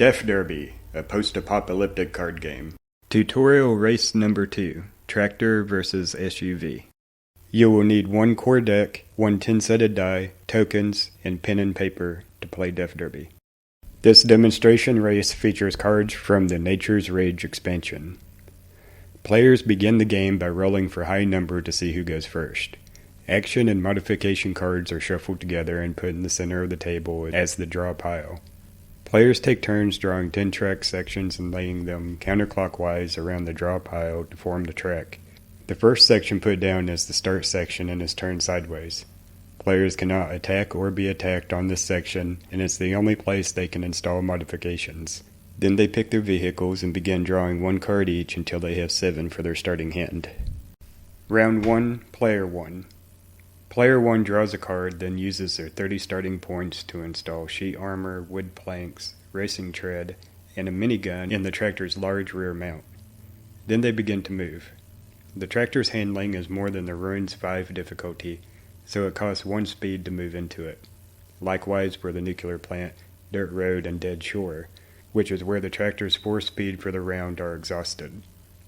Death Derby, a post-apocalyptic card game. Tutorial Race Number 2, Tractor vs. SUV. You will need one core deck, one 10-sided die, tokens, and pen and paper to play Death Derby. This demonstration race features cards from the Nature's Rage expansion. Players begin the game by rolling for high number to see who goes first. Action and modification cards are shuffled together and put in the center of the table as the draw pile. Players take turns drawing 10 track sections and laying them counterclockwise around the draw pile to form the track. The first section put down is the start section and is turned sideways. Players cannot attack or be attacked on this section, and it's the only place they can install modifications. Then they pick their vehicles and begin drawing one card each until they have 7 for their starting hand. Round 1, Player 1. Player 1 draws a card, then uses their 30 starting points to install sheet armor, wood planks, racing tread, and a minigun in the tractor's large rear mount. Then they begin to move. The tractor's handling is more than the Ruins 5 difficulty, so it costs 1 speed to move into it. Likewise for the nuclear plant, dirt road, and dead shore, which is where the tractor's 4 speed for the round are exhausted.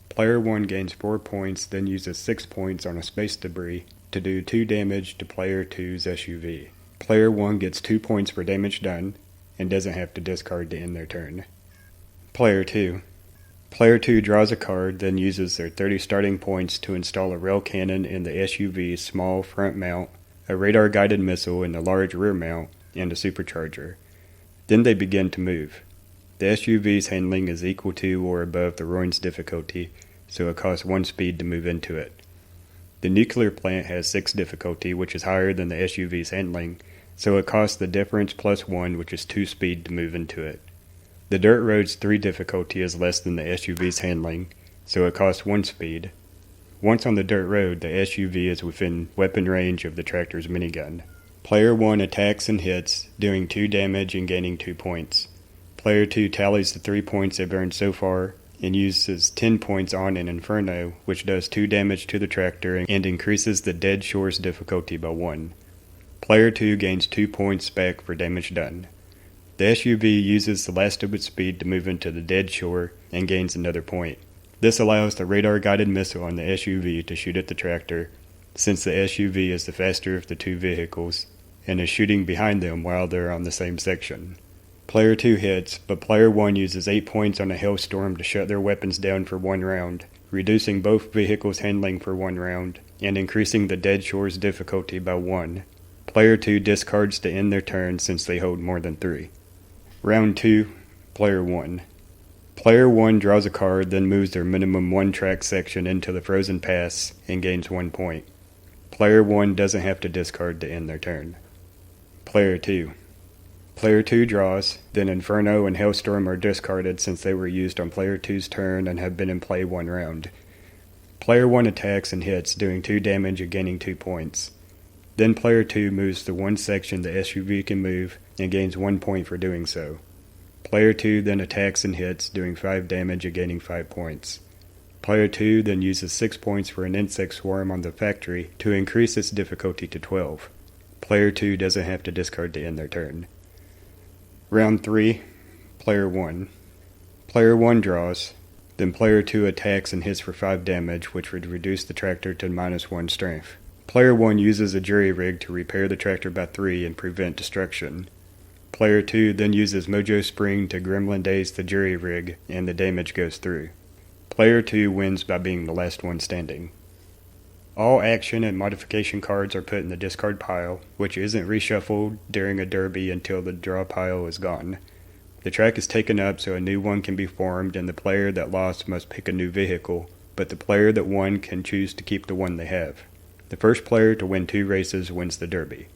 Player 1 gains 4 points, then uses 6 points on a space debris to do 2 damage to Player 2's SUV. Player 1 gets 2 points for damage done, and doesn't have to discard to end their turn. Player 2. Player 2 draws a card, then uses their 30 starting points to install a rail cannon in the SUV's small front mount, a radar-guided missile in the large rear mount, and a supercharger. Then they begin to move. The SUV's handling is equal to or above the Ruins difficulty, so it costs 1 speed to move into it. The nuclear plant has 6 difficulty, which is higher than the SUV's handling, so it costs the difference plus 1, which is 2 speed to move into it. The dirt road's 3 difficulty is less than the SUV's handling, so it costs 1 speed. Once on the dirt road, the SUV is within weapon range of the tractor's minigun. Player 1 attacks and hits, doing 2 damage and gaining 2 points. Player 2 tallies the 3 points they've earned so far, and uses 10 points on an Inferno, which does 2 damage to the tractor and increases the Dead Shore's difficulty by 1. Player 2 gains 2 points back for damage done. The SUV uses the last of its speed to move into the Dead Shore and gains another point. This allows the radar-guided missile on the SUV to shoot at the tractor, since the SUV is the faster of the 2 vehicles, and is shooting behind them while they're on the same section. Player 2 hits, but Player 1 uses 8 points on a Hailstorm to shut their weapons down for 1 round, reducing both vehicles' handling for 1 round, and increasing the Dead Shore's difficulty by 1. Player 2 discards to end their turn since they hold more than 3. Round 2, Player 1. Player 1 draws a card, then moves their minimum 1 track section into the Frozen Pass and gains 1 point. Player 1 doesn't have to discard to end their turn. Player 2. Player 2 draws, then Inferno and Hailstorm are discarded since they were used on Player 2's turn and have been in play 1 round. Player 1 attacks and hits, doing 2 damage and gaining 2 points. Then Player 2 moves the 1 section the SUV can move and gains 1 point for doing so. Player 2 then attacks and hits, doing 5 damage and gaining 5 points. Player 2 then uses 6 points for an insect swarm on the factory to increase its difficulty to 12. Player 2 doesn't have to discard to end their turn. Round 3, Player 1. Player 1 draws, then Player 2 attacks and hits for 5 damage, which would reduce the tractor to -1 strength. Player 1 uses a jury rig to repair the tractor by 3 and prevent destruction. Player 2 then uses Mojo Spring to Gremlin Daze the jury rig, and the damage goes through. Player 2 wins by being the last one standing. All action and modification cards are put in the discard pile, which isn't reshuffled during a derby until the draw pile is gone. The track is taken up so a new one can be formed, and the player that lost must pick a new vehicle, but the player that won can choose to keep the one they have. The first player to win 2 races wins the derby.